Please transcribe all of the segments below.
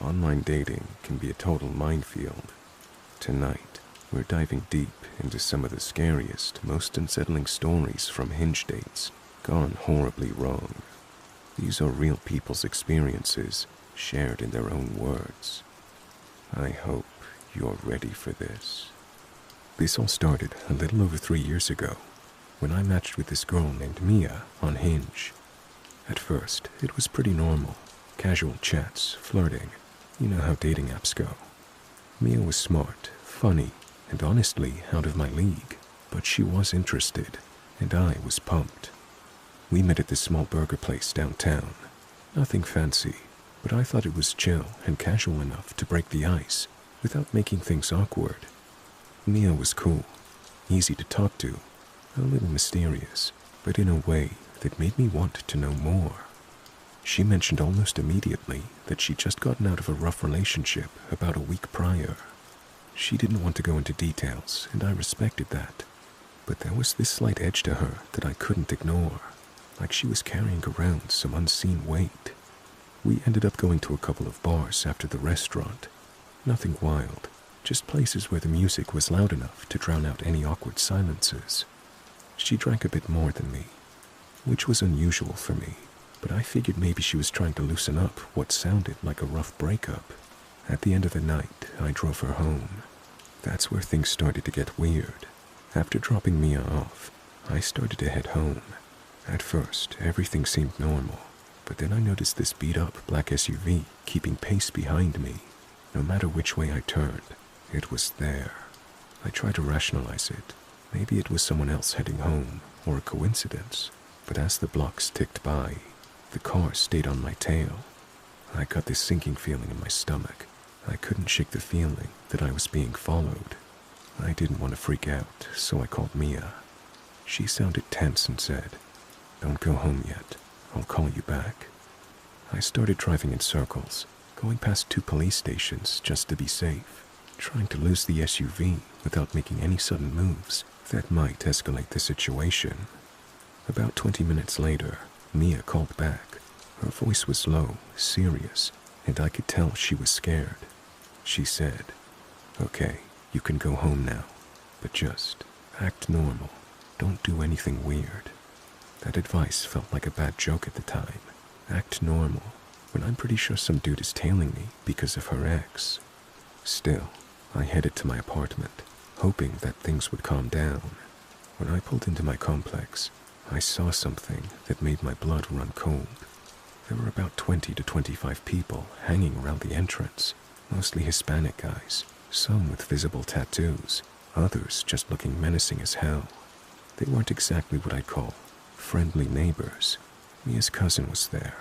Online dating can be a total minefield. Tonight, we're diving deep into some of the scariest, most unsettling stories from Hinge dates gone horribly wrong. These are real people's experiences, shared in their own words. I hope you're ready for this. This all started a little over 3 years ago, when I matched with this girl named Mia on Hinge. At first, it was pretty normal. Casual chats, flirting. You know how dating apps go. Mia was smart, funny, and honestly out of my league, but she was interested, and I was pumped. We met at this small burger place downtown. Nothing fancy, but I thought it was chill and casual enough to break the ice without making things awkward. Mia was cool, easy to talk to, a little mysterious, but in a way that made me want to know more. She mentioned almost immediately that she'd just gotten out of a rough relationship about a week prior. She didn't want to go into details, and I respected that. But there was this slight edge to her that I couldn't ignore, like she was carrying around some unseen weight. We ended up going to a couple of bars after the restaurant. Nothing wild, just places where the music was loud enough to drown out any awkward silences. She drank a bit more than me, which was unusual for me, but I figured maybe she was trying to loosen up what sounded like a rough breakup. At the end of the night, I drove her home. That's where things started to get weird. After dropping Mia off, I started to head home. At first, everything seemed normal, but then I noticed this beat-up black SUV keeping pace behind me. No matter which way I turned, it was there. I tried to rationalize it. Maybe it was someone else heading home, or a coincidence. But as the blocks ticked by, the car stayed on my tail. I got this sinking feeling in my stomach. I couldn't shake the feeling that I was being followed. I didn't want to freak out, so I called Mia. She sounded tense and said, "Don't go home yet. I'll call you back." I started driving in circles, going past 2 police stations just to be safe, trying to lose the SUV without making any sudden moves that might escalate the situation. About 20 minutes later, Mia called back. Her voice was low, serious, and I could tell she was scared. She said, "Okay, you can go home now, but just act normal. Don't do anything weird." That advice felt like a bad joke at the time. Act normal, when I'm pretty sure some dude is tailing me because of her ex. Still, I headed to my apartment, hoping that things would calm down. When I pulled into my complex, I saw something that made my blood run cold. There were about 20 to 25 people hanging around the entrance, mostly Hispanic guys, some with visible tattoos, others just looking menacing as hell. They weren't exactly what I'd call friendly neighbors. Mia's cousin was there,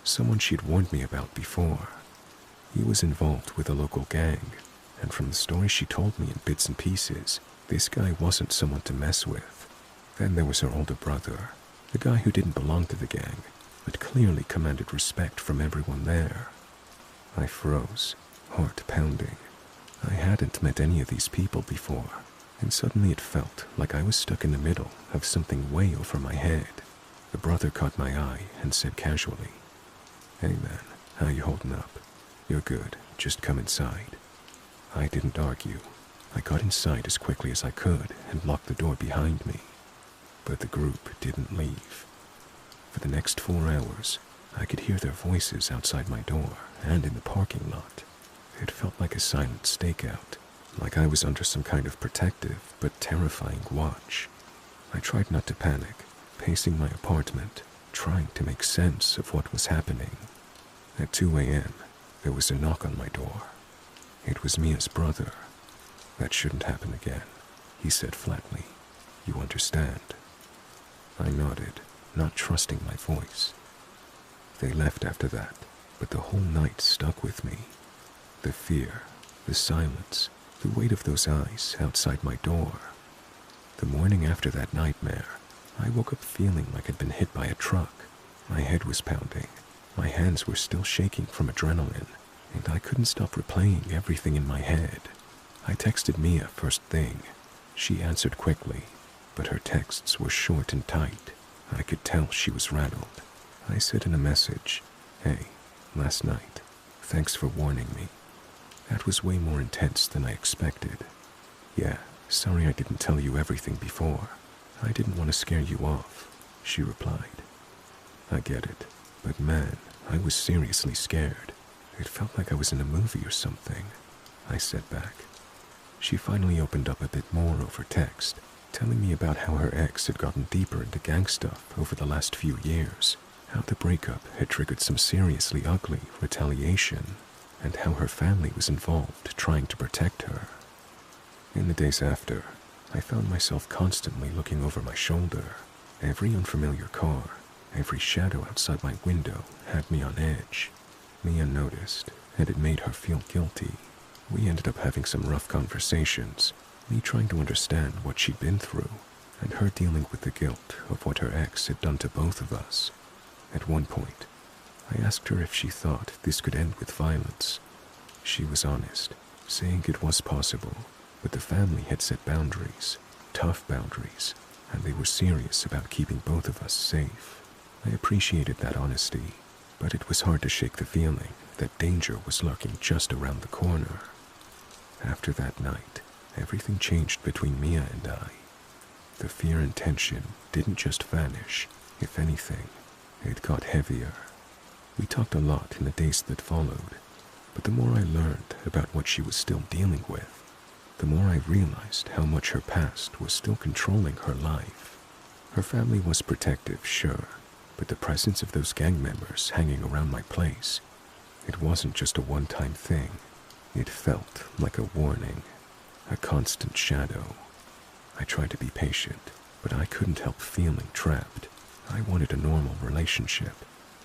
someone she'd warned me about before. He was involved with a local gang, and from the story she told me in bits and pieces, this guy wasn't someone to mess with. Then there was her older brother, the guy who didn't belong to the gang, but clearly commanded respect from everyone there. I froze, heart pounding. I hadn't met any of these people before, and suddenly it felt like I was stuck in the middle of something way over my head. The brother caught my eye and said casually, "Hey man, how you holding up? You're good, just come inside." I didn't argue. I got inside as quickly as I could and locked the door behind me. But the group didn't leave. For the next 4 hours, I could hear their voices outside my door and in the parking lot. It felt like a silent stakeout, like I was under some kind of protective but terrifying watch. I tried not to panic, pacing my apartment, trying to make sense of what was happening. At 2 a.m., there was a knock on my door. It was Mia's brother. "That shouldn't happen again," he said flatly. "You understand?" I nodded, not trusting my voice. They left after that, but the whole night stuck with me. The fear, the silence, the weight of those eyes outside my door. The morning after that nightmare, I woke up feeling like I'd been hit by a truck. My head was pounding. My hands were still shaking from adrenaline, and I couldn't stop replaying everything in my head. I texted Mia first thing. She answered quickly, but her texts were short and tight. I could tell she was rattled. I said in a message, "Hey, last night, Thanks for warning me. That was way more intense than I expected. Yeah, sorry I didn't tell you everything before. I didn't want to scare you off, she replied. I get it, but man, I was seriously scared. It felt like I was in a movie or something, I said back. She finally opened up a bit more over text, telling me about how her ex had gotten deeper into gang stuff over the last few years, how the breakup had triggered some seriously ugly retaliation, and how her family was involved trying to protect her. In the days after, I found myself constantly looking over my shoulder. Every unfamiliar car, every shadow outside my window had me on edge. Mia noticed, and it made her feel guilty. We ended up having some rough conversations, me trying to understand what she'd been through, and her dealing with the guilt of what her ex had done to both of us. At one point, I asked her if she thought this could end with violence. She was honest, saying it was possible, but the family had set boundaries, tough boundaries, and they were serious about keeping both of us safe. I appreciated that honesty, but it was hard to shake the feeling that danger was lurking just around the corner. After that night, everything changed between Mia and I. The fear and tension didn't just vanish. If anything, it got heavier. We talked a lot in the days that followed, but the more I learned about what she was still dealing with, the more I realized how much her past was still controlling her life. Her family was protective, sure, but the presence of those gang members hanging around my place, it wasn't just a one-time thing. It felt like a warning, a constant shadow. I tried to be patient, but I couldn't help feeling trapped. I wanted a normal relationship,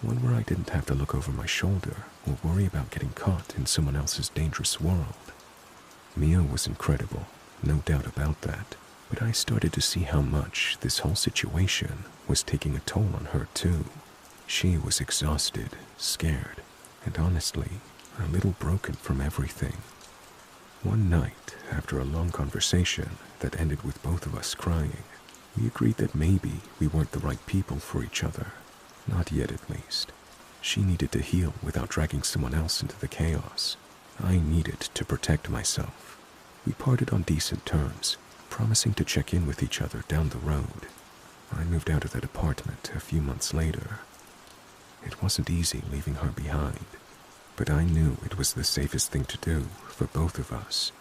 one where I didn't have to look over my shoulder or worry about getting caught in someone else's dangerous world. Mia was incredible, no doubt about that, but I started to see how much this whole situation was taking a toll on her too. She was exhausted, scared, and honestly, a little broken from everything. One night, after a long conversation that ended with both of us crying, we agreed that maybe we weren't the right people for each other. Not yet, at least. She needed to heal without dragging someone else into the chaos. I needed to protect myself. We parted on decent terms, promising to check in with each other down the road. I moved out of that apartment a few months later. It wasn't easy leaving her behind, but I knew it was the safest thing to do for both of us.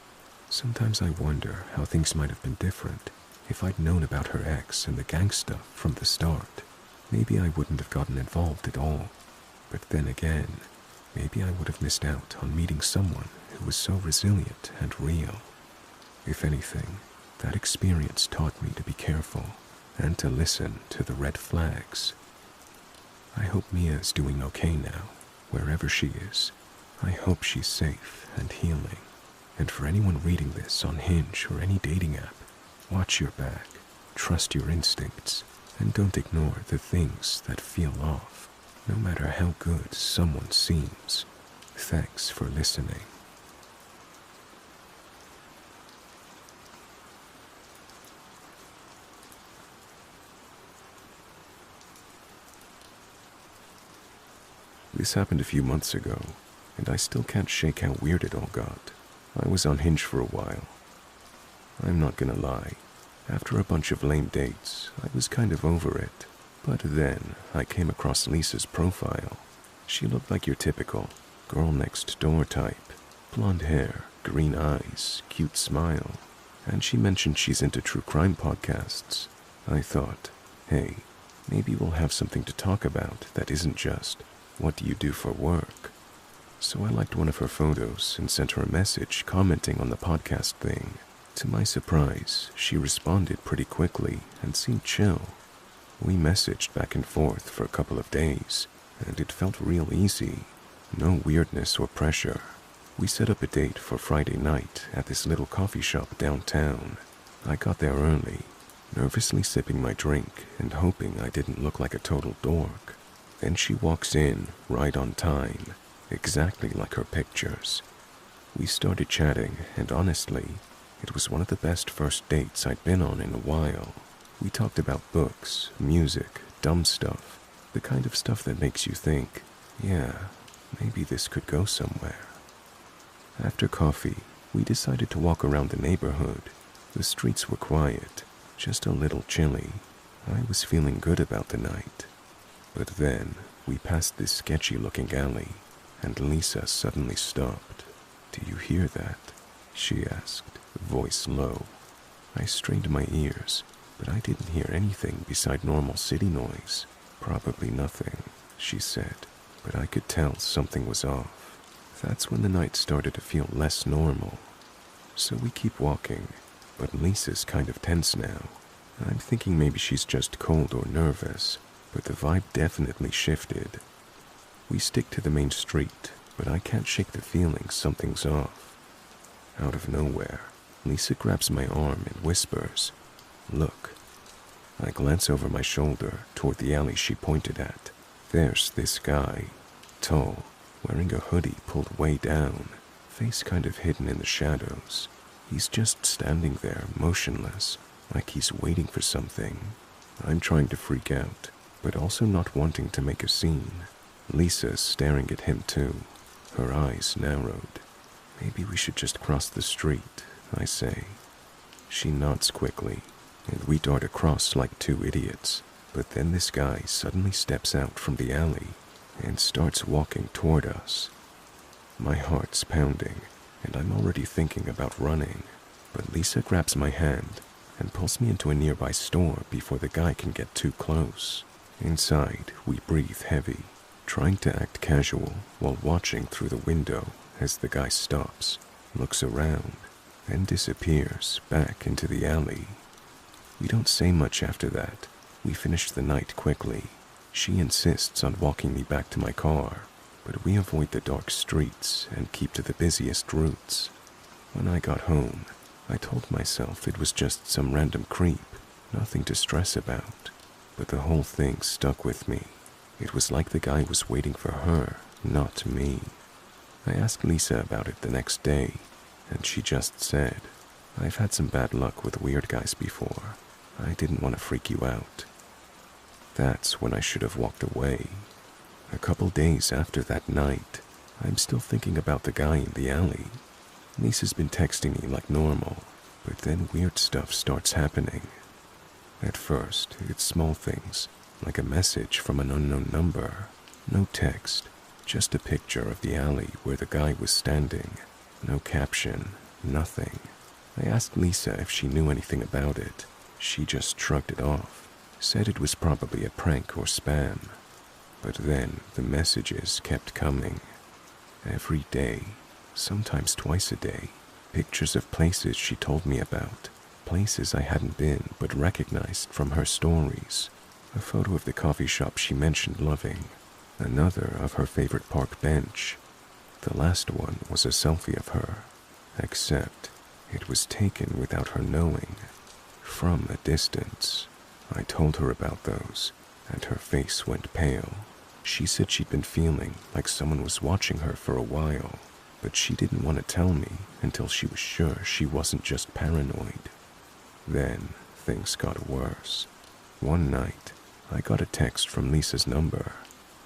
Sometimes I wonder how things might have been different if I'd known about her ex and the gang stuff from the start. Maybe I wouldn't have gotten involved at all. But then again, maybe I would have missed out on meeting someone who was so resilient and real. If anything, that experience taught me to be careful and to listen to the red flags. I hope Mia is doing okay now, wherever she is. I hope she's safe and healing. And for anyone reading this on Hinge or any dating app, watch your back, trust your instincts, and don't ignore the things that feel off, no matter how good someone seems. Thanks for listening. This happened a few months ago, and I still can't shake how weird it all got. I was on Hinge for a while. I'm not gonna lie, after a bunch of lame dates, I was kind of over it. But then, I came across Lisa's profile. She looked like your typical girl next door type. Blonde hair, green eyes, cute smile. And she mentioned she's into true crime podcasts. I thought, hey, maybe we'll have something to talk about that isn't just, what do you do for work? So I liked one of her photos and sent her a message commenting on the podcast thing. To my surprise, she responded pretty quickly and seemed chill. We messaged back and forth for a couple of days, and it felt real easy. No weirdness or pressure. We set up a date for Friday night at this little coffee shop downtown. I got there early, nervously sipping my drink and hoping I didn't look like a total dork. Then she walks in, right on time, exactly like her pictures. We started chatting, and honestly, it was one of the best first dates I'd been on in a while. We talked about books, music, dumb stuff, the kind of stuff that makes you think, yeah, Maybe this could go somewhere. After coffee, we decided to walk around the neighborhood. The streets were quiet, just a little chilly. I was feeling good about the night. But then, we passed this sketchy-looking alley, and Lisa suddenly stopped. "Do you hear that?" she asked, voice low. I strained my ears, but I didn't hear anything beside normal city noise. "Probably nothing," she said, but I could tell something was off. That's when the night started to feel less normal. So we keep walking, but Lisa's kind of tense now. I'm thinking maybe she's just cold or nervous, but the vibe definitely shifted. We stick to the main street, but I can't shake the feeling something's off. Out of nowhere, Lisa grabs my arm and whispers, "Look." I glance over my shoulder toward the alley she pointed at. There's this guy, tall, wearing a hoodie pulled way down, face kind of hidden in the shadows. He's just standing there, motionless, like he's waiting for something. I'm trying to freak out, but also not wanting to make a scene. Lisa's staring at him too, her eyes narrowed. "Maybe we should just cross the street," I say. She nods quickly, and we dart across like two idiots. But then this guy suddenly steps out from the alley and starts walking toward us. My heart's pounding, and I'm already thinking about running. But Lisa grabs my hand and pulls me into a nearby store before the guy can get too close. Inside, we breathe heavy, trying to act casual while watching through the window as the guy stops, looks around, then disappears back into the alley. We don't say much after that. We finish the night quickly. She insists on walking me back to my car, but we avoid the dark streets and keep to the busiest routes. When I got home, I told myself it was just some random creep, nothing to stress about. But the whole thing stuck with me. It was like the guy was waiting for her, not me. I asked Lisa about it the next day, and she just said, "I've had some bad luck with weird guys before. I didn't want to freak you out." That's when I should have walked away. A couple days after that night, I'm still thinking about the guy in the alley. Lisa's been texting me like normal, but then weird stuff starts happening. At first, it's small things, like a message from an unknown number. No text, just a picture of the alley where the guy was standing. No caption, nothing. I asked Lisa if she knew anything about it. She just shrugged it off, said it was probably a prank or spam. But then the messages kept coming. Every day, sometimes twice a day, pictures of places she told me about, places I hadn't been but recognized from her stories. A photo of the coffee shop she mentioned loving, another of her favorite park bench. The last one was a selfie of her, except it was taken without her knowing, from a distance. I told her about those, and her face went pale. She said she'd been feeling like someone was watching her for a while, but she didn't want to tell me until she was sure she wasn't just paranoid. Then things got worse. One night, I got a text from Lisa's number.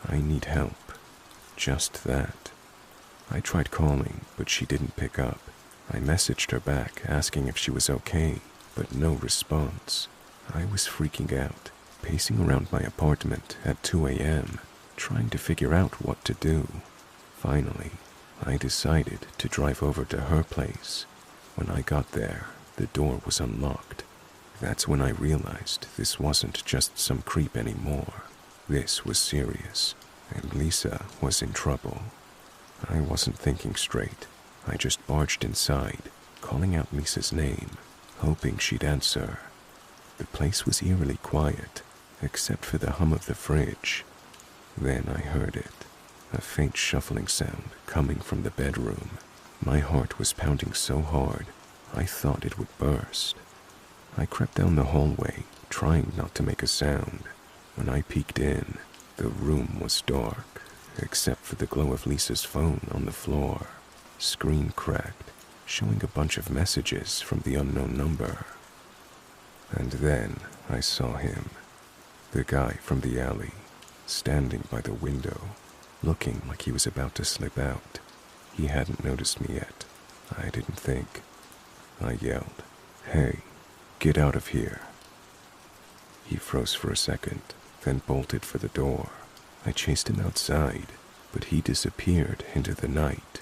"I need help." Just that. I tried calling, but she didn't pick up. I messaged her back asking if she was okay, but no response. I was freaking out, pacing around my apartment at 2 a.m., trying to figure out what to do. Finally, I decided to drive over to her place. When I got there, the door was unlocked. That's when I realized this wasn't just some creep anymore. This was serious, and Lisa was in trouble. I wasn't thinking straight. I just barged inside, calling out Lisa's name, hoping she'd answer. The place was eerily quiet, except for the hum of the fridge. Then I heard it, a faint shuffling sound coming from the bedroom. My heart was pounding so hard, I thought it would burst. I crept down the hallway, trying not to make a sound. When I peeked in, the room was dark, except for the glow of Lisa's phone on the floor. Screen cracked, showing a bunch of messages from the unknown number. And then I saw him, the guy from the alley, standing by the window, looking like he was about to slip out. He hadn't noticed me yet. I didn't think. I yelled, "Hey, get out of here." He froze for a second, then bolted for the door. I chased him outside, but he disappeared into the night.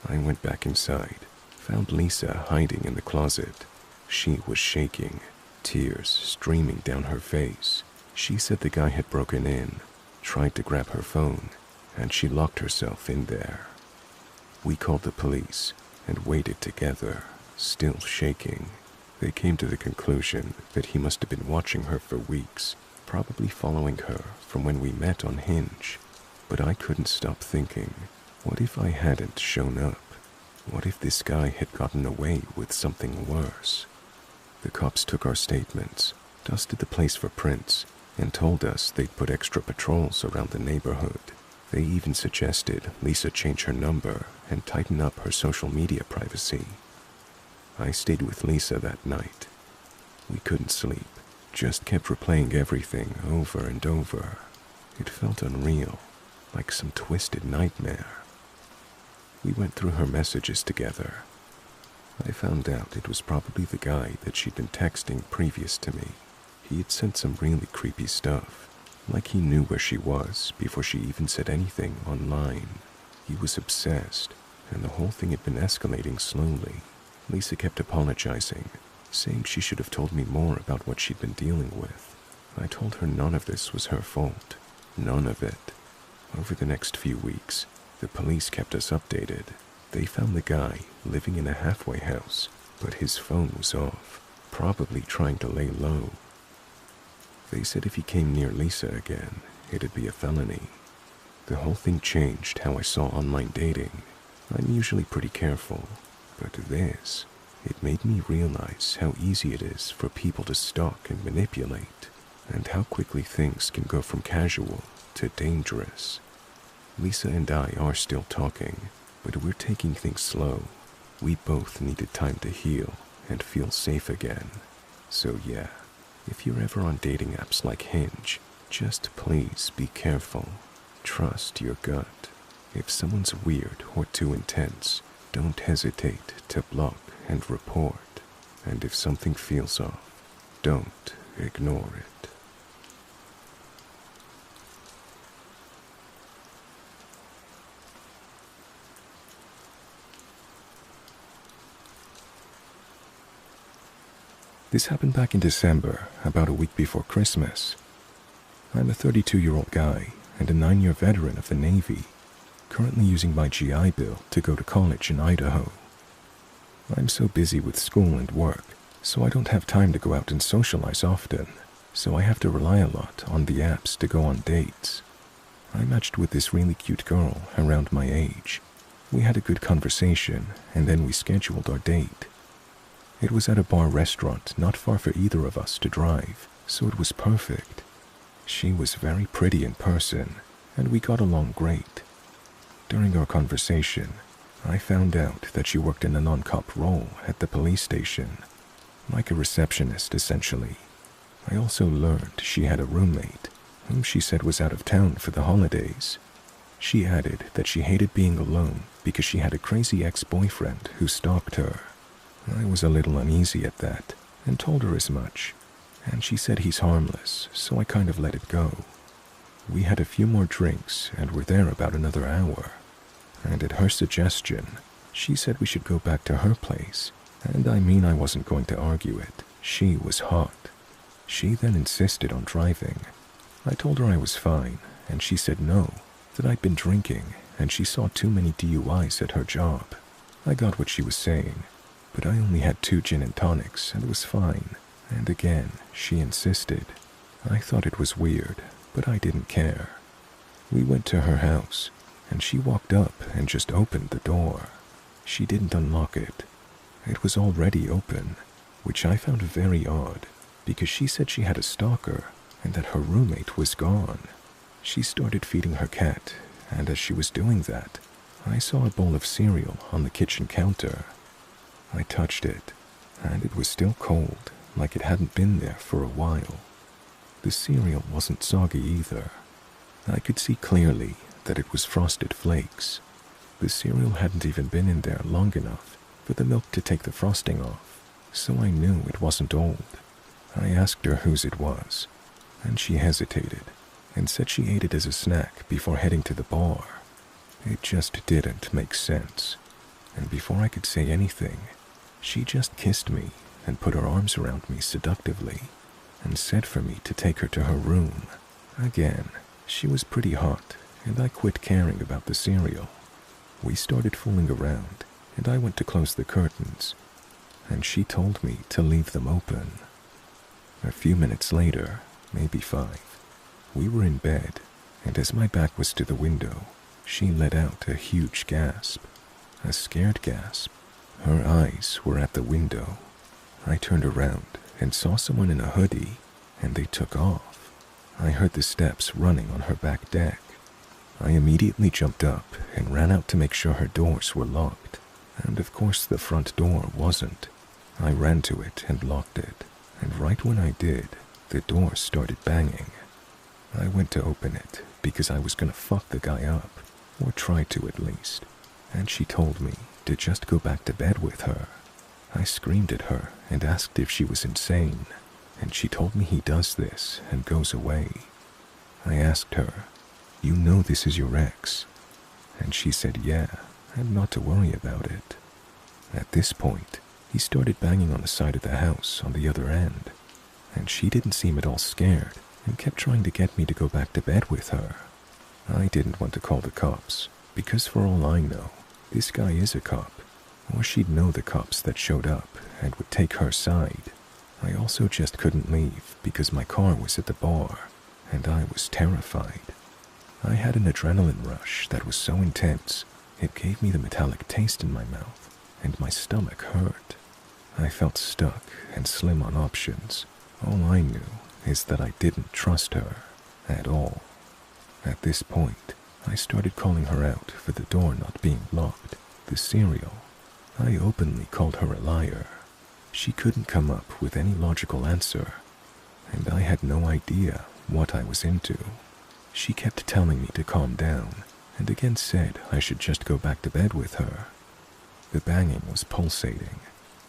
I went back inside, found Lisa hiding in the closet. She was shaking, tears streaming down her face. She said the guy had broken in, tried to grab her phone, and she locked herself in there. We called the police and waited together, still shaking. They came to the conclusion that he must have been watching her for weeks, probably following her from when we met on Hinge. But I couldn't stop thinking, what if I hadn't shown up? What if this guy had gotten away with something worse? The cops took our statements, dusted the place for prints, and told us they'd put extra patrols around the neighborhood. They even suggested Lisa change her number and tighten up her social media privacy. I stayed with Lisa that night. We couldn't sleep, just kept replaying everything over and over. It felt unreal, like some twisted nightmare. We went through her messages together. I found out it was probably the guy that she'd been texting previous to me. He had sent some really creepy stuff, like he knew where she was before she even said anything online. He was obsessed, and the whole thing had been escalating slowly. Lisa kept apologizing, saying she should have told me more about what she'd been dealing with. I told her none of this was her fault. None of it. Over the next few weeks, the police kept us updated. They found the guy living in a halfway house, but his phone was off, probably trying to lay low. They said if he came near Lisa again, it'd be a felony. The whole thing changed how I saw online dating. I'm usually pretty careful, but this, it made me realize how easy it is for people to stalk and manipulate, and how quickly things can go from casual to dangerous. Lisa and I are still talking, but we're taking things slow. We both needed time to heal and feel safe again. So yeah, if you're ever on dating apps like Hinge, just please be careful. Trust your gut. If someone's weird or too intense, don't hesitate to block and report. And if something feels off, don't ignore it. This happened back in December, about a week before Christmas. I'm a 32-year-old guy and a 9-year veteran of the Navy, currently using my GI Bill to go to college in Idaho. I'm so busy with school and work, so I don't have time to go out and socialize often, so I have to rely a lot on the apps to go on dates. I matched with this really cute girl around my age. We had a good conversation, and then we scheduled our date. It was at a bar restaurant not far for either of us to drive, so it was perfect. She was very pretty in person, and we got along great. During our conversation, I found out that she worked in a non-cop role at the police station, like a receptionist essentially. I also learned she had a roommate, whom she said was out of town for the holidays. She added that she hated being alone because she had a crazy ex-boyfriend who stalked her. I was a little uneasy at that, and told her as much, and she said he's harmless, so I kind of let it go. We had a few more drinks and were there about another hour, and at her suggestion, she said we should go back to her place, and I wasn't going to argue it. She was hot. She then insisted on driving. I told her I was fine, and she said no, that I'd been drinking, and she saw too many DUIs at her job. I got what she was saying, but I only had 2 gin and tonics and was fine, and again, she insisted. I thought it was weird, but I didn't care. We went to her house, and she walked up and just opened the door. She didn't unlock it. It was already open, which I found very odd, because she said she had a stalker and that her roommate was gone. She started feeding her cat, and as she was doing that, I saw a bowl of cereal on the kitchen counter. I touched it, and it was still cold, like it hadn't been there for a while. The cereal wasn't soggy either. I could see clearly that it was Frosted Flakes. The cereal hadn't even been in there long enough for the milk to take the frosting off, so I knew it wasn't old. I asked her whose it was, and she hesitated and said she ate it as a snack before heading to the bar. It just didn't make sense, and before I could say anything, she just kissed me and put her arms around me seductively and said for me to take her to her room. Again, she was pretty hot, and I quit caring about the cereal. We started fooling around, and I went to close the curtains, and she told me to leave them open. A few minutes later, maybe 5, we were in bed, and as my back was to the window, she let out a huge gasp, a scared gasp. Her eyes were at the window. I turned around and saw someone in a hoodie, and they took off. I heard the steps running on her back deck. I immediately jumped up and ran out to make sure her doors were locked, and of course the front door wasn't. I ran to it and locked it, and right when I did, the door started banging. I went to open it because I was gonna fuck the guy up, or try to at least, and she told me to just go back to bed with her. I screamed at her and asked if she was insane, and she told me he does this and goes away. I asked her, "You know this is your ex?" And she said yeah, and not to worry about it. At this point, he started banging on the side of the house on the other end, and she didn't seem at all scared and kept trying to get me to go back to bed with her. I didn't want to call the cops, because for all I know, this guy is a cop, or she'd know the cops that showed up and would take her side. I also just couldn't leave because my car was at the bar, and I was terrified. I had an adrenaline rush that was so intense, it gave me the metallic taste in my mouth, and my stomach hurt. I felt stuck and slim on options. All I knew is that I didn't trust her at all. At this point, I started calling her out for the door not being locked, the cereal. I openly called her a liar. She couldn't come up with any logical answer, and I had no idea what I was into. She kept telling me to calm down, and again said I should just go back to bed with her. The banging was pulsating.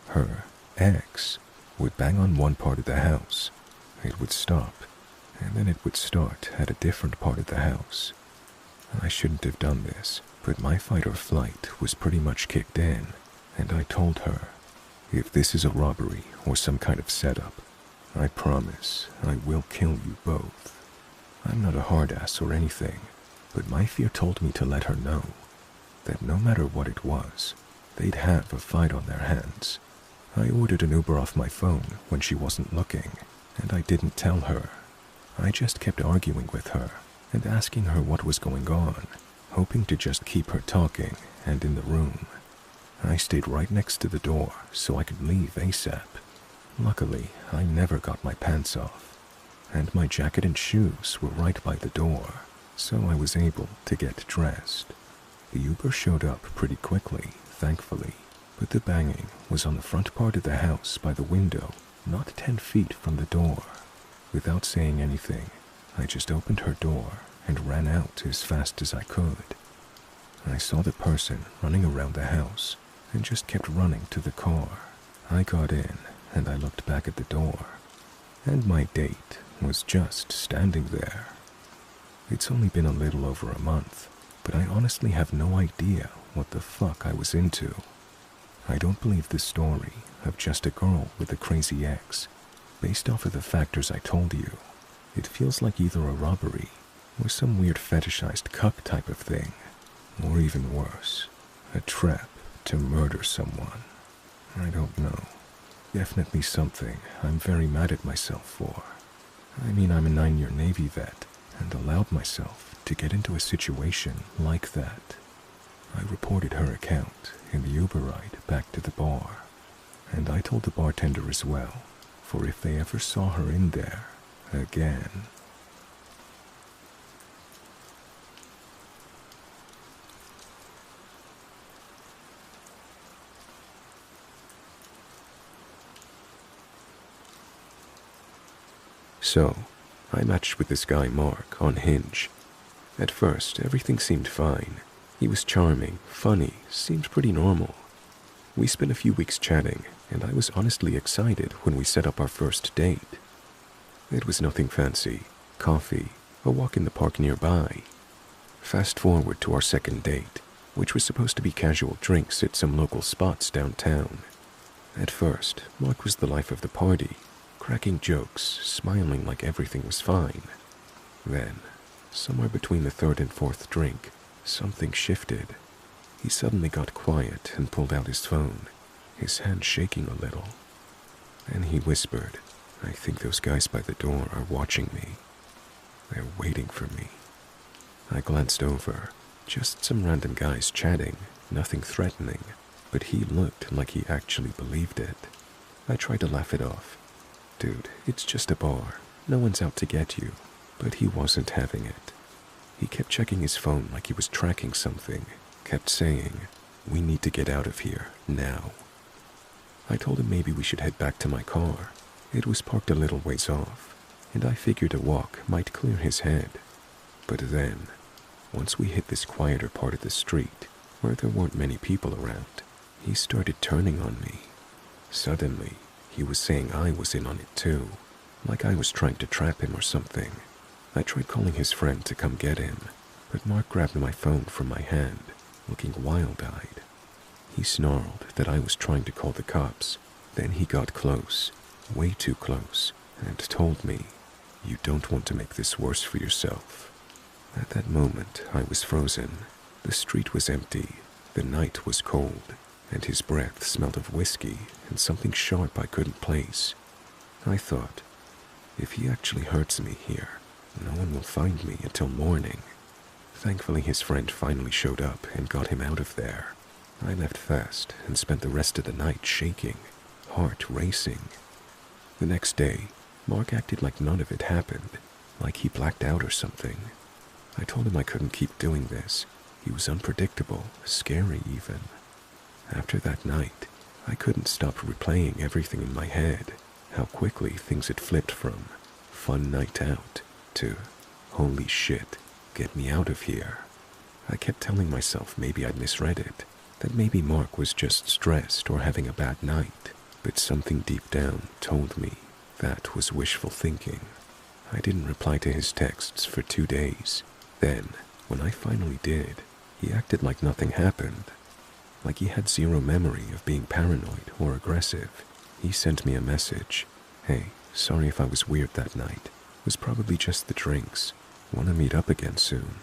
Her ex would bang on one part of the house. It would stop, and then it would start at a different part of the house. I shouldn't have done this, but my fight or flight was pretty much kicked in, and I told her, "If this is a robbery or some kind of setup, I promise I will kill you both." I'm not a hard ass or anything, but my fear told me to let her know that no matter what it was, they'd have a fight on their hands. I ordered an Uber off my phone when she wasn't looking, and I didn't tell her. I just kept arguing with her and asking her what was going on, hoping to just keep her talking and in the room. I stayed right next to the door so I could leave ASAP. Luckily, I never got my pants off, and my jacket and shoes were right by the door, so I was able to get dressed. The Uber showed up pretty quickly, thankfully, but the banging was on the front part of the house by the window, not 10 feet from the door. Without saying anything, I just opened her door and ran out as fast as I could. I saw the person running around the house and just kept running to the car. I got in and I looked back at the door, and my date was just standing there. It's only been a little over a month, but I honestly have no idea what the fuck I was into. I don't believe the story of just a girl with a crazy ex. Based off of the factors I told you, it feels like either a robbery or some weird fetishized cuck type of thing, or even worse, a trap to murder someone. I don't know. Definitely something I'm very mad at myself for. I mean, I'm a 9-year Navy vet and allowed myself to get into a situation like that. I reported her account in the Uber ride back to the bar, and I told the bartender as well, for if they ever saw her in there again. So, I matched with this guy Mark on Hinge. At first, everything seemed fine. He was charming, funny, seemed pretty normal. We spent a few weeks chatting, and I was honestly excited when we set up our first date. It was nothing fancy. Coffee, a walk in the park nearby. Fast forward to our second date, which was supposed to be casual drinks at some local spots downtown. At first, Mark was the life of the party, cracking jokes, smiling like everything was fine. Then, somewhere between the third and fourth drink, something shifted. He suddenly got quiet and pulled out his phone, his hand shaking a little. Then he whispered, "I think those guys by the door are watching me. They're waiting for me." I glanced over. Just some random guys chatting, nothing threatening, but he looked like he actually believed it. I tried to laugh it off. "Dude, it's just a bar. No one's out to get you." But he wasn't having it. He kept checking his phone like he was tracking something, kept saying, "We need to get out of here, now." I told him maybe we should head back to my car. It was parked a little ways off, and I figured a walk might clear his head. But then, once we hit this quieter part of the street, where there weren't many people around, he started turning on me. Suddenly, he was saying I was in on it too, like I was trying to trap him or something. I tried calling his friend to come get him, but Mark grabbed my phone from my hand, looking wild-eyed. He snarled that I was trying to call the cops. Then he got close, way too close, and told me, "You don't want to make this worse for yourself." At that moment, I was frozen. The street was empty, the night was cold, and his breath smelled of whiskey and something sharp I couldn't place. I thought, if he actually hurts me here, no one will find me until morning. Thankfully, his friend finally showed up and got him out of there. I left fast and spent the rest of the night shaking, heart racing. The next day, Mark acted like none of it happened, like he blacked out or something. I told him I couldn't keep doing this. He was unpredictable, scary even. After that night, I couldn't stop replaying everything in my head, how quickly things had flipped from fun night out to holy shit, get me out of here. I kept telling myself maybe I'd misread it, that maybe Mark was just stressed or having a bad night, but something deep down told me that was wishful thinking. I didn't reply to his texts for 2 days. Then, when I finally did, he acted like nothing happened, like he had zero memory of being paranoid or aggressive. He sent me a message. "Hey, sorry if I was weird that night. It was probably just the drinks. Wanna meet up again soon?"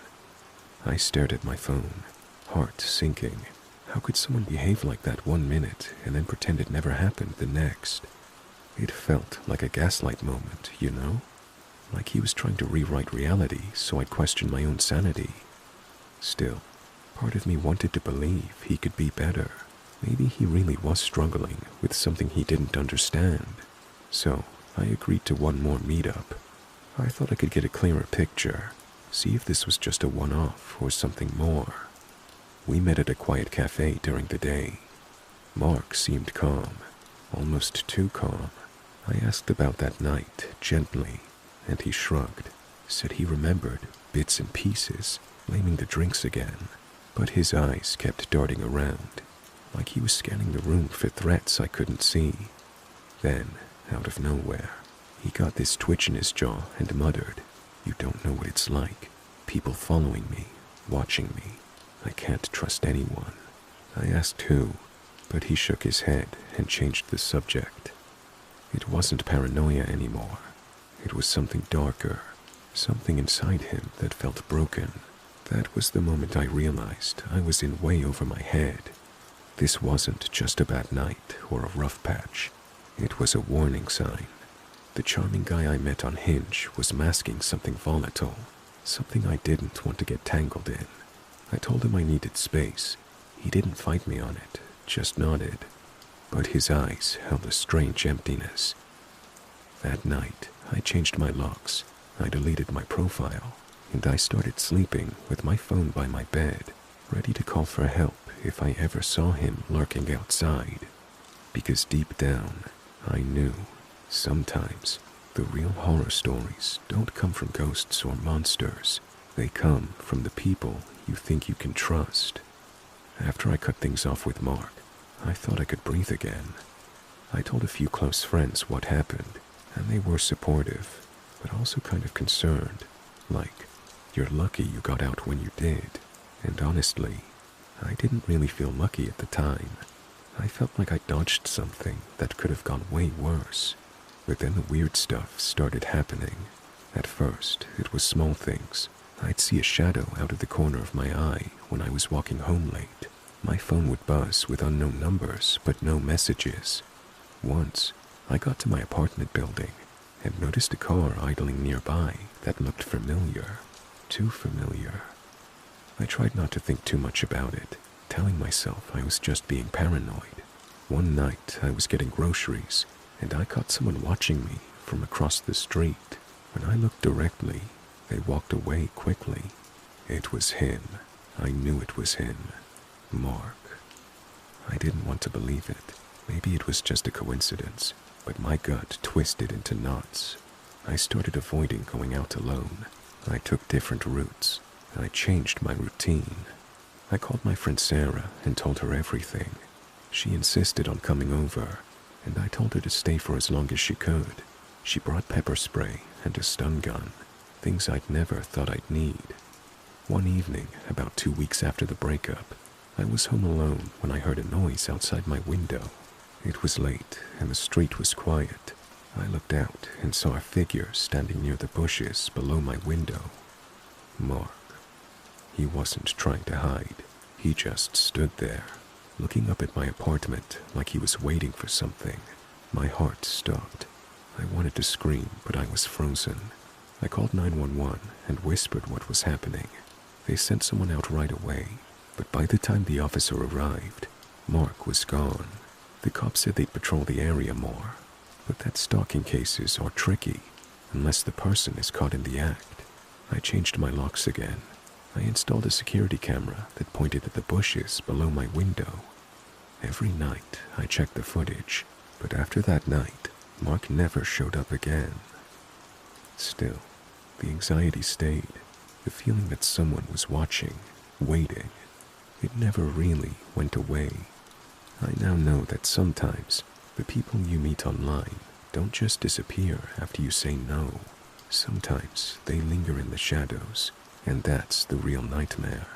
I stared at my phone, heart sinking. How could someone behave like that 1 minute and then pretend it never happened the next? It felt like a gaslight moment, you know? Like he was trying to rewrite reality so I'd question my own sanity. Still, part of me wanted to believe he could be better. Maybe he really was struggling with something he didn't understand. So, I agreed to one more meetup. I thought I could get a clearer picture, see if this was just a one-off or something more. We met at a quiet cafe during the day. Mark seemed calm, almost too calm. I asked about that night, gently, and he shrugged, said he remembered bits and pieces, blaming the drinks again. But his eyes kept darting around, like he was scanning the room for threats I couldn't see. Then, out of nowhere, he got this twitch in his jaw and muttered, "You don't know what it's like. People following me, watching me. I can't trust anyone." I asked who, but he shook his head and changed the subject. It wasn't paranoia anymore. It was something darker, something inside him that felt broken. That was the moment I realized I was in way over my head. This wasn't just a bad night or a rough patch. It was a warning sign. The charming guy I met on Hinge was masking something volatile, something I didn't want to get tangled in. I told him I needed space. He didn't fight me on it, just nodded. But his eyes held a strange emptiness. That night, I changed my locks. I deleted my profile, and I started sleeping with my phone by my bed, ready to call for help if I ever saw him lurking outside. Because deep down, I knew, sometimes, the real horror stories don't come from ghosts or monsters. They come from the people you think you can trust. After I cut things off with Mark, I thought I could breathe again. I told a few close friends what happened, and they were supportive, but also kind of concerned, like, "You're lucky you got out when you did." And honestly, I didn't really feel lucky at the time. I felt like I dodged something that could have gone way worse. But then the weird stuff started happening. At first, it was small things. I'd see a shadow out of the corner of my eye when I was walking home late. My phone would buzz with unknown numbers, but no messages. Once, I got to my apartment building and noticed a car idling nearby that looked familiar. Too familiar. I tried not to think too much about it, telling myself I was just being paranoid. One night, I was getting groceries, and I caught someone watching me from across the street. When I looked directly, they walked away quickly. It was him. I knew it was him. Mark. I didn't want to believe it. Maybe it was just a coincidence, but my gut twisted into knots. I started avoiding going out alone. I took different routes. I changed my routine. I called my friend Sarah and told her everything. She insisted on coming over, and I told her to stay for as long as she could. She brought pepper spray and a stun gun, things I'd never thought I'd need. One evening, about 2 weeks after the breakup, I was home alone when I heard a noise outside my window. It was late, and the street was quiet. I looked out and saw a figure standing near the bushes below my window. Mark. He wasn't trying to hide. He just stood there, looking up at my apartment like he was waiting for something. My heart stopped. I wanted to scream, but I was frozen. I called 911 and whispered what was happening. They sent someone out right away, but by the time the officer arrived, Mark was gone. The cops said they'd patrol the area more, but that stalking cases are tricky unless the person is caught in the act. I changed my locks again. I installed a security camera that pointed at the bushes below my window. Every night I checked the footage, but after that night, Mark never showed up again. Still, the anxiety stayed, the feeling that someone was watching, waiting. It never really went away. I now know that sometimes the people you meet online don't just disappear after you say no. Sometimes they linger in the shadows, and that's the real nightmare.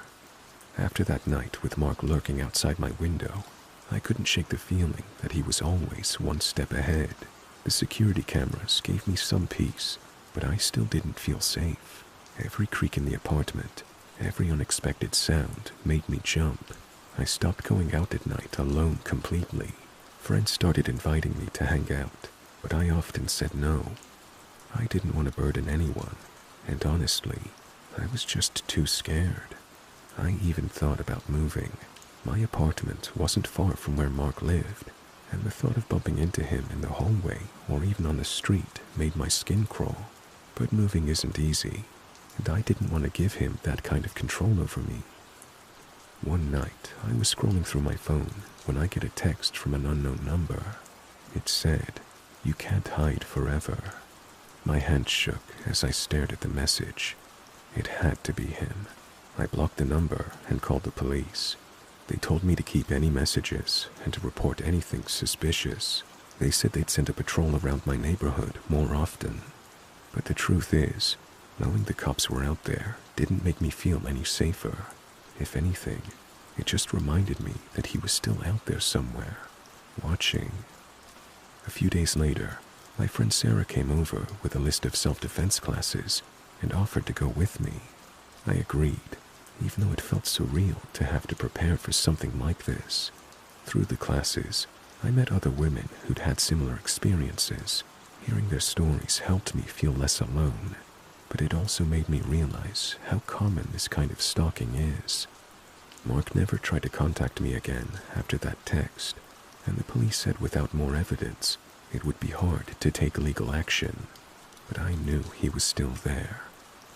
After that night with Mark lurking outside my window, I couldn't shake the feeling that he was always one step ahead. The security cameras gave me some peace, but I still didn't feel safe. Every creak in the apartment, every unexpected sound made me jump. I stopped going out at night alone completely. Friends started inviting me to hang out, but I often said no. I didn't want to burden anyone, and honestly, I was just too scared. I even thought about moving. My apartment wasn't far from where Mark lived, and the thought of bumping into him in the hallway or even on the street made my skin crawl. But moving isn't easy, and I didn't want to give him that kind of control over me. One night, I was scrolling through my phone when I get a text from an unknown number. It said, "You can't hide forever." My hand shook as I stared at the message. It had to be him. I blocked the number and called the police. They told me to keep any messages and to report anything suspicious. They said they'd send a patrol around my neighborhood more often. But the truth is, knowing the cops were out there didn't make me feel any safer. If anything, it just reminded me that he was still out there somewhere, watching. A few days later, my friend Sarah came over with a list of self-defense classes and offered to go with me. I agreed, even though it felt surreal to have to prepare for something like this. Through the classes, I met other women who'd had similar experiences. Hearing their stories helped me feel less alone, but it also made me realize how common this kind of stalking is. Mark never tried to contact me again after that text, and the police said without more evidence, it would be hard to take legal action. But I knew he was still there,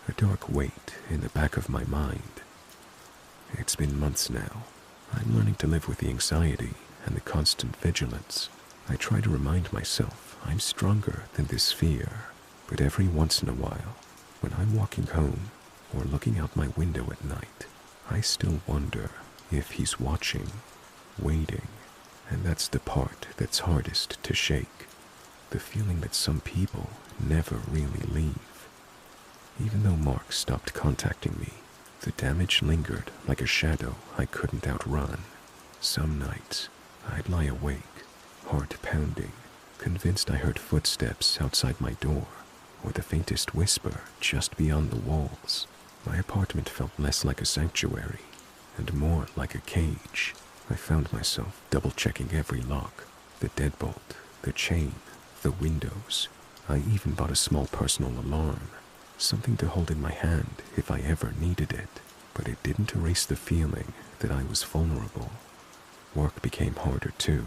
a dark weight in the back of my mind. It's been months now. I'm learning to live with the anxiety and the constant vigilance. I try to remind myself I'm stronger than this fear, but every once in a while, when I'm walking home, or looking out my window at night, I still wonder if he's watching, waiting. And that's the part that's hardest to shake. The feeling that some people never really leave. Even though Mark stopped contacting me, the damage lingered like a shadow I couldn't outrun. Some nights, I'd lie awake, heart pounding, convinced I heard footsteps outside my door, or the faintest whisper just beyond the walls. My apartment felt less like a sanctuary, and more like a cage. I found myself double-checking every lock, the deadbolt, the chain, the windows. I even bought a small personal alarm, something to hold in my hand if I ever needed it. But it didn't erase the feeling that I was vulnerable. Work became harder too.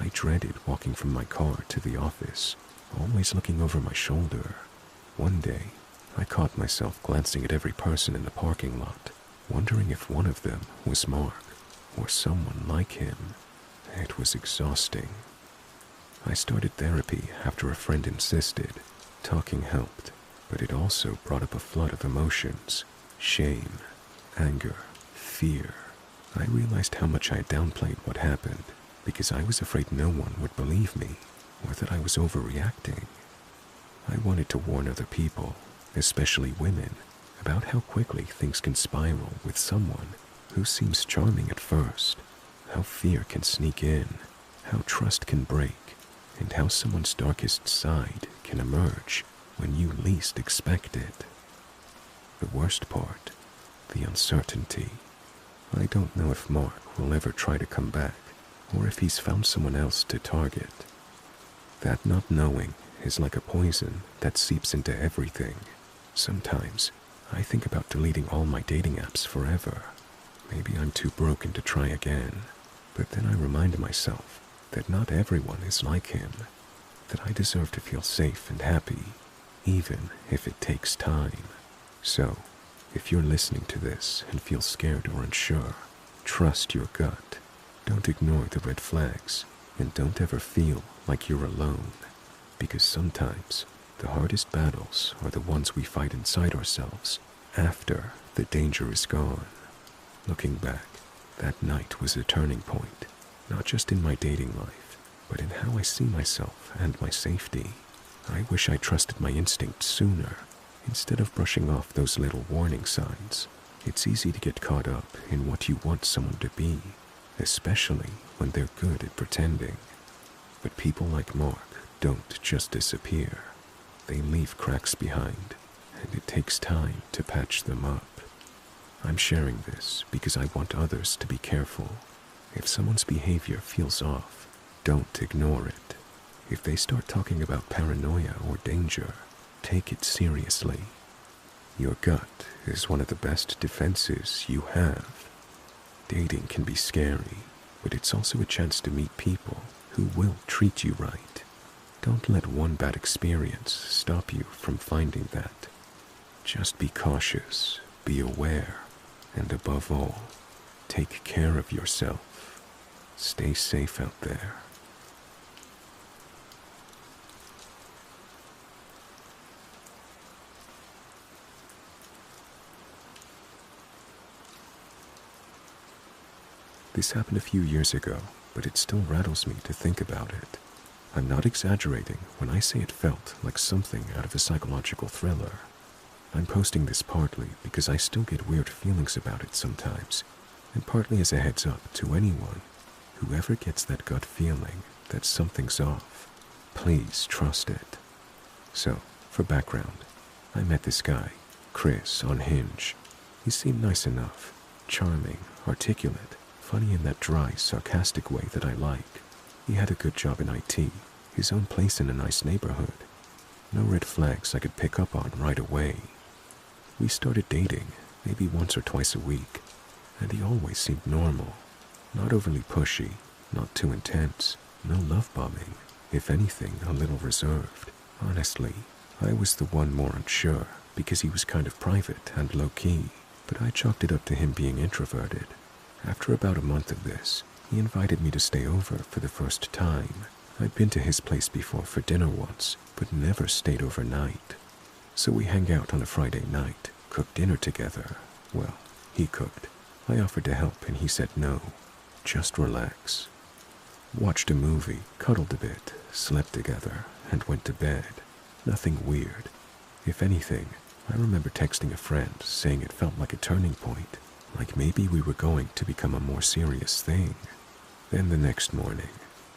I dreaded walking from my car to the office, always looking over my shoulder. One day, I caught myself glancing at every person in the parking lot, wondering if one of them was Mark, or someone like him. It was exhausting. I started therapy after a friend insisted. Talking helped, but it also brought up a flood of emotions. Shame, anger, fear. I realized how much I had downplayed what happened because I was afraid no one would believe me, or that I was overreacting. I wanted to warn other people, especially women, about how quickly things can spiral with someone who seems charming at first, how fear can sneak in, how trust can break, and how someone's darkest side can emerge when you least expect it. The worst part, the uncertainty. I don't know if Mark will ever try to come back, or if he's found someone else to target. That not knowing is like a poison that seeps into everything. Sometimes I think about deleting all my dating apps forever. Maybe I'm too broken to try again, but then I remind myself that not everyone is like him, that I deserve to feel safe and happy, even if it takes time. So, if you're listening to this and feel scared or unsure, trust your gut. Don't ignore the red flags, and don't ever feel like you're alone, because sometimes the hardest battles are the ones we fight inside ourselves after the danger is gone. Looking back, that night was a turning point, not just in my dating life, but in how I see myself and my safety. I wish I trusted my instincts sooner, instead of brushing off those little warning signs. It's easy to get caught up in what you want someone to be, especially when they're good at pretending. But people like Mark don't just disappear. They leave cracks behind, and it takes time to patch them up. I'm sharing this because I want others to be careful. If someone's behavior feels off, don't ignore it. If they start talking about paranoia or danger, take it seriously. Your gut is one of the best defenses you have. Dating can be scary, but it's also a chance to meet people who will treat you right. Don't let one bad experience stop you from finding that. Just be cautious, be aware, and above all, take care of yourself. Stay safe out there. This happened a few years ago, but it still rattles me to think about it. I'm not exaggerating when I say it felt like something out of a psychological thriller. I'm posting this partly because I still get weird feelings about it sometimes, and partly as a heads up to anyone who ever gets that gut feeling that something's off. Please trust it. So, for background, I met this guy, Chris, on Hinge. He seemed nice enough, charming, articulate, funny in that dry, sarcastic way that I like. He had a good job in IT, his own place in a nice neighborhood. No red flags I could pick up on right away. We started dating, maybe once or twice a week, and he always seemed normal. Not overly pushy, not too intense, no love bombing, if anything, a little reserved. Honestly, I was the one more unsure because he was kind of private and low-key, but I chalked it up to him being introverted. After about a month of this, he invited me to stay over for the first time. I'd been to his place before for dinner once, but never stayed overnight. So we hang out on a Friday night, cook dinner together. Well, he cooked. I offered to help and he said no. Just relax. Watched a movie, cuddled a bit, slept together, and went to bed. Nothing weird. If anything, I remember texting a friend saying it felt like a turning point, like maybe we were going to become a more serious thing. Then the next morning,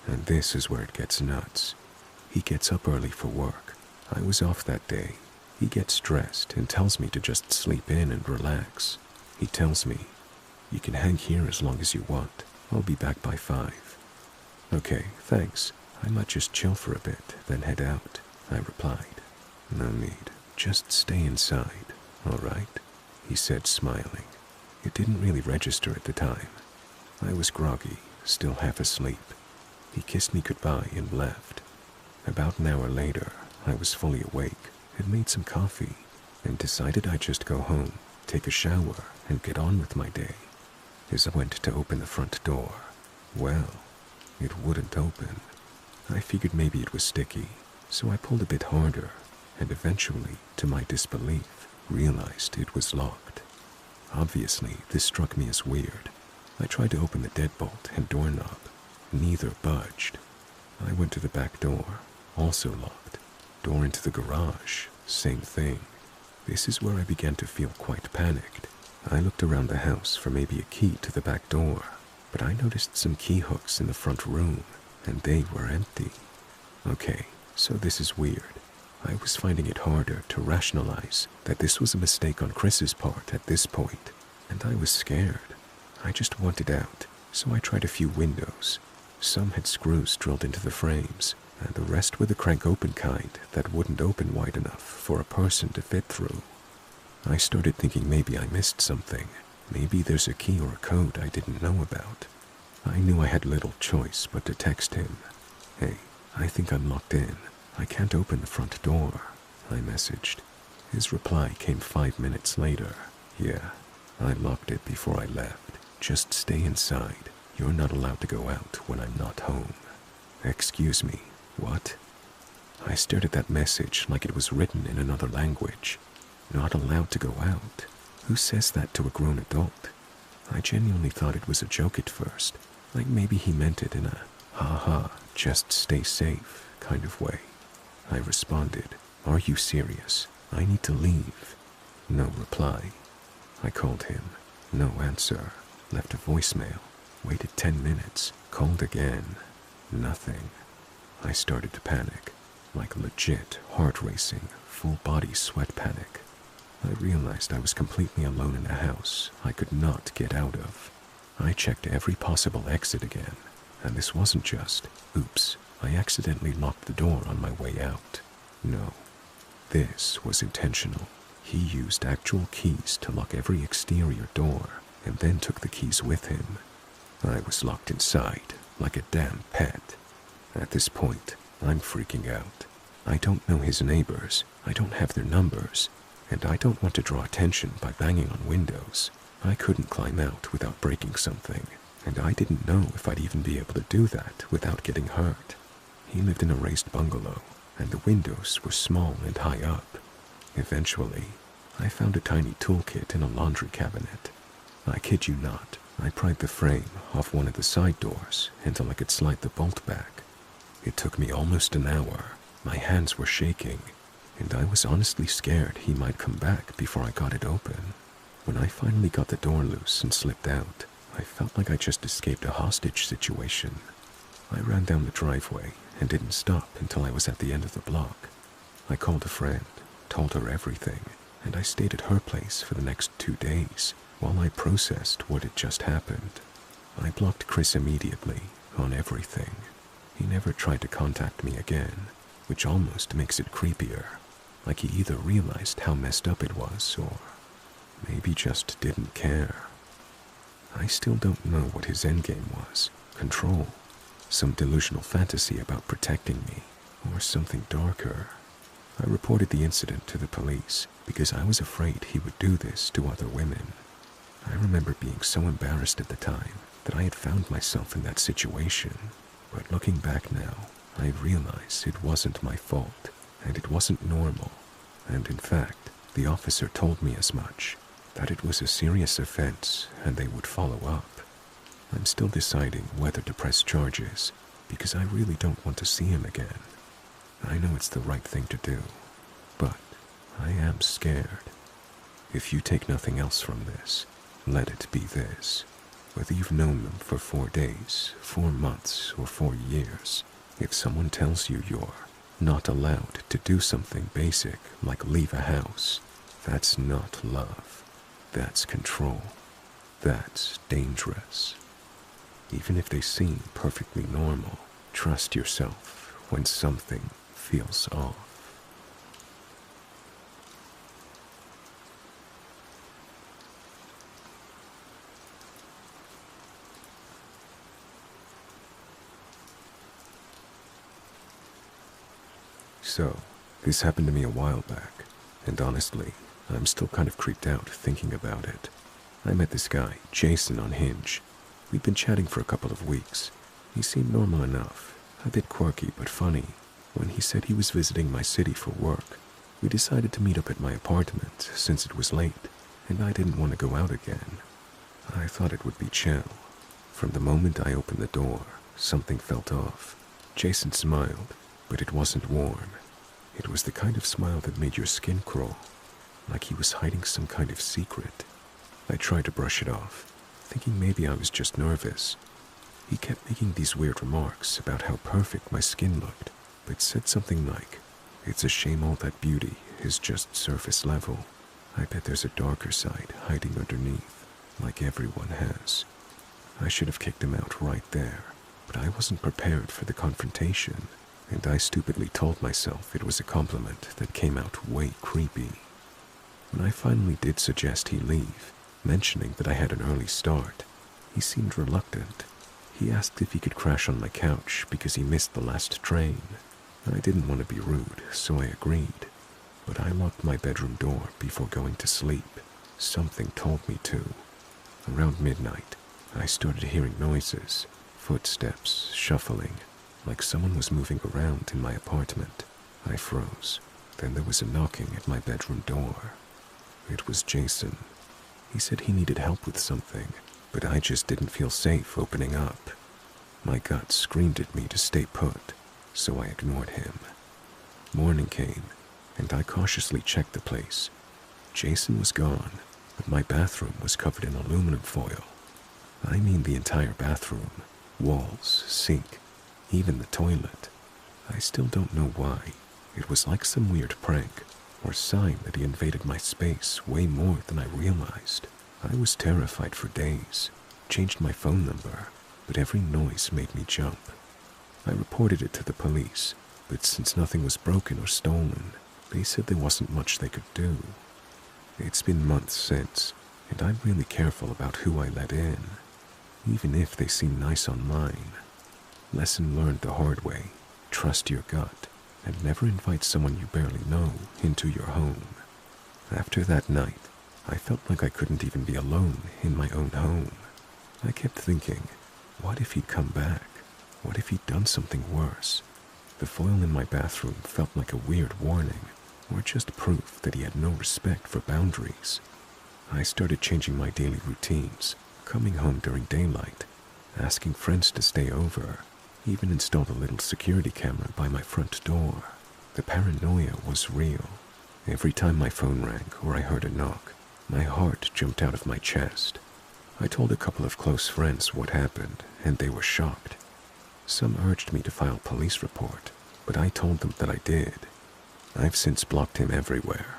and this is where it gets nuts. He gets up early for work. I was off that day. He gets dressed and tells me to just sleep in and relax. He tells me, "You can hang here as long as you want. I'll be back by 5. "Okay, thanks. I might just chill for a bit, then head out," I replied. "No need. Just stay inside, all right?" he said, smiling. It didn't really register at the time. I was groggy, still half asleep. He kissed me goodbye and left. About an hour later, I was fully awake, had made some coffee, and decided I'd just go home, take a shower, and get on with my day. As I went to open the front door, well, it wouldn't open. I figured maybe it was sticky, so I pulled a bit harder, and eventually, to my disbelief, realized it was locked. Obviously, this struck me as weird. I tried to open the deadbolt and doorknob. Neither budged. I went to the back door, also locked. Door into the garage, same thing. This is where I began to feel quite panicked. I looked around the house for maybe a key to the back door, but I noticed some key hooks in the front room, and they were empty. Okay, so this is weird. I was finding it harder to rationalize that this was a mistake on Chris's part at this point, and I was scared. I just wanted out, so I tried a few windows. Some had screws drilled into the frames, and the rest were the crank-open kind that wouldn't open wide enough for a person to fit through. I started thinking maybe I missed something. Maybe there's a key or a code I didn't know about. I knew I had little choice but to text him. "Hey, I think I'm locked in. I can't open the front door," I messaged. His reply came 5 minutes later. "Yeah, I locked it before I left. Just stay inside. You're not allowed to go out when I'm not home." Excuse me, what? I stared at that message like it was written in another language. Not allowed to go out? Who says that to a grown adult? I genuinely thought it was a joke at first, like maybe he meant it in a ha-ha, just stay safe kind of way. I responded, "Are you serious? I need to leave." No reply. I called him. No answer. Left a voicemail. Waited 10 minutes. Called again. Nothing. I started to panic. Like legit, heart racing, full body sweat panic. I realized I was completely alone in a house I could not get out of. I checked every possible exit again, and this wasn't just, "Oops, I accidentally locked the door on my way out." No, this was intentional. He used actual keys to lock every exterior door, and then took the keys with him. I was locked inside, like a damn pet. At this point, I'm freaking out. I don't know his neighbors, I don't have their numbers, and I don't want to draw attention by banging on windows. I couldn't climb out without breaking something, and I didn't know if I'd even be able to do that without getting hurt. He lived in a raised bungalow, and the windows were small and high up. Eventually, I found a tiny toolkit in a laundry cabinet. I kid you not, I pried the frame off one of the side doors until I could slide the bolt back. It took me almost an hour. My hands were shaking, and I was honestly scared he might come back before I got it open. When I finally got the door loose and slipped out, I felt like I just escaped a hostage situation. I ran down the driveway and didn't stop until I was at the end of the block. I called a friend, told her everything, and I stayed at her place for the next 2 days while I processed what had just happened. I blocked Chris immediately on everything. He never tried to contact me again, which almost makes it creepier, like he either realized how messed up it was or maybe just didn't care. I still don't know what his endgame was. Control, some delusional fantasy about protecting me, or something darker. I reported the incident to the police because I was afraid he would do this to other women. I remember being so embarrassed at the time that I had found myself in that situation, but looking back now, I realize it wasn't my fault, and it wasn't normal, and in fact, The officer told me as much, that it was a serious offense and they would follow up. I'm still deciding whether to press charges because I really don't want to see him again. I know it's the right thing to do, but I am scared. If you take nothing else from this, let it be this. Whether you've known them for 4 days, 4 months, or 4 years, if someone tells you you're not allowed to do something basic like leave a house, that's not love. That's control. That's dangerous. Even if they seem perfectly normal, trust yourself when something feels off. So, this happened to me a while back, and honestly, I'm still kind of creeped out thinking about it. I met this guy, Jason, on Hinge. We'd been chatting for a couple of weeks. He seemed normal enough, a bit quirky but funny. When he said he was visiting my city for work, we decided to meet up at my apartment since it was late, and I didn't want to go out again. I thought it would be chill. From the moment I opened the door, something felt off. Jason smiled, but it wasn't warm. It was the kind of smile that made your skin crawl, like he was hiding some kind of secret. I tried to brush it off, thinking maybe I was just nervous. He kept making these weird remarks about how perfect my skin looked, but said something like, "It's a shame all that beauty is just surface level. I bet there's a darker side hiding underneath, like everyone has." I should have kicked him out right there, but I wasn't prepared for the confrontation, and I stupidly told myself it was a compliment that came out way creepy. When I finally did suggest he leave, mentioning that I had an early start, he seemed reluctant. He asked if he could crash on my couch because he missed the last train. I didn't want to be rude, so I agreed. But I locked my bedroom door before going to sleep. Something told me to. Around midnight, I started hearing noises, footsteps, shuffling, like someone was moving around in my apartment. I froze. Then there was a knocking at my bedroom door. It was Jason. He said he needed help with something, but I just didn't feel safe opening up. My gut screamed at me to stay put, so I ignored him. Morning came, and I cautiously checked the place. Jason was gone, but my bathroom was covered in aluminum foil. I mean the entire bathroom, walls, sink, even the toilet. I still don't know why. It was like some weird prank, or sign that he invaded my space way more than I realized. I was terrified for days, changed my phone number, but every noise made me jump. I reported it to the police, but since nothing was broken or stolen, they said there wasn't much they could do. It's been months since, and I'm really careful about who I let in, even if they seem nice online. Lesson learned the hard way: trust your gut, and never invite someone you barely know into your home. After that night, I felt like I couldn't even be alone in my own home. I kept thinking, what if he'd come back? What if he'd done something worse? The foil in my bathroom felt like a weird warning, or just proof that he had no respect for boundaries. I started changing my daily routines, coming home during daylight, asking friends to stay over, even installed a little security camera by my front door. The paranoia was real. Every time my phone rang or I heard a knock, my heart jumped out of my chest. I told a couple of close friends what happened, and they were shocked. Some urged me to file a police report, but I told them that I did. I've since blocked him everywhere.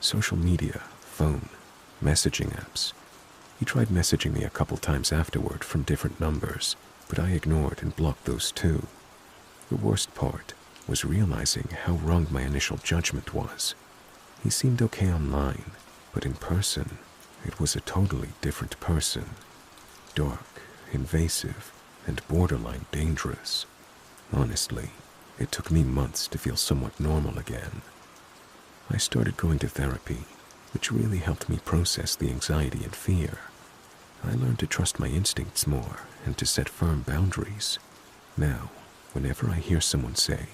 Social media, phone, messaging apps. He tried messaging me a couple times afterward from different numbers, but I ignored and blocked those too. The worst part was realizing how wrong my initial judgment was. He seemed okay online, but in person, it was a totally different person. Dark, invasive, and borderline dangerous. Honestly, it took me months to feel somewhat normal again. I started going to therapy, which really helped me process the anxiety and fear. I learned to trust my instincts more and to set firm boundaries. Now, whenever I hear someone say,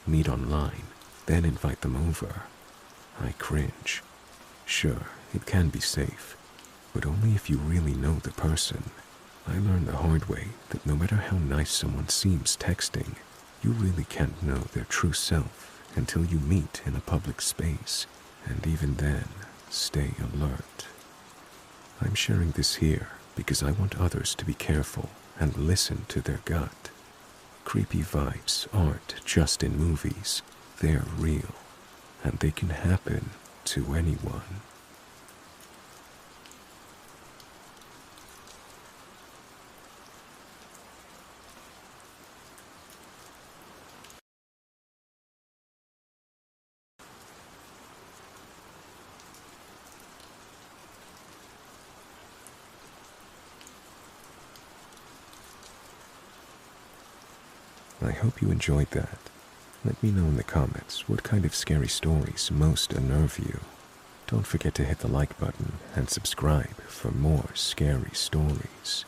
meet online, then invite them over, I cringe. Sure, it can be safe, but only if you really know the person. I learned the hard way that no matter how nice someone seems texting, you really can't know their true self until you meet in a public space, and even then, stay alert. I'm sharing this here because I want others to be careful and listen to their gut. Creepy vibes aren't just in movies, they're real, and they can happen to anyone. I hope you enjoyed that. Let me know in the comments what kind of scary stories most unnerve you. Don't forget to hit the like button and subscribe for more scary stories.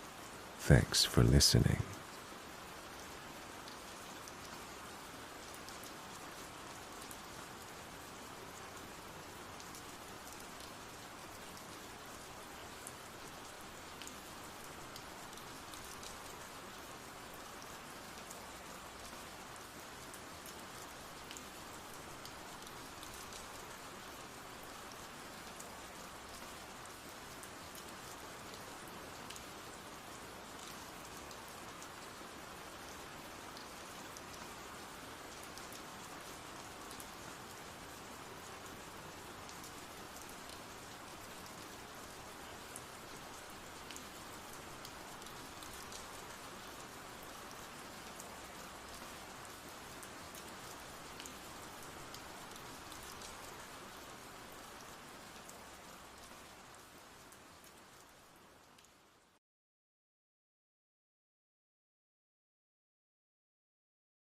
Thanks for listening.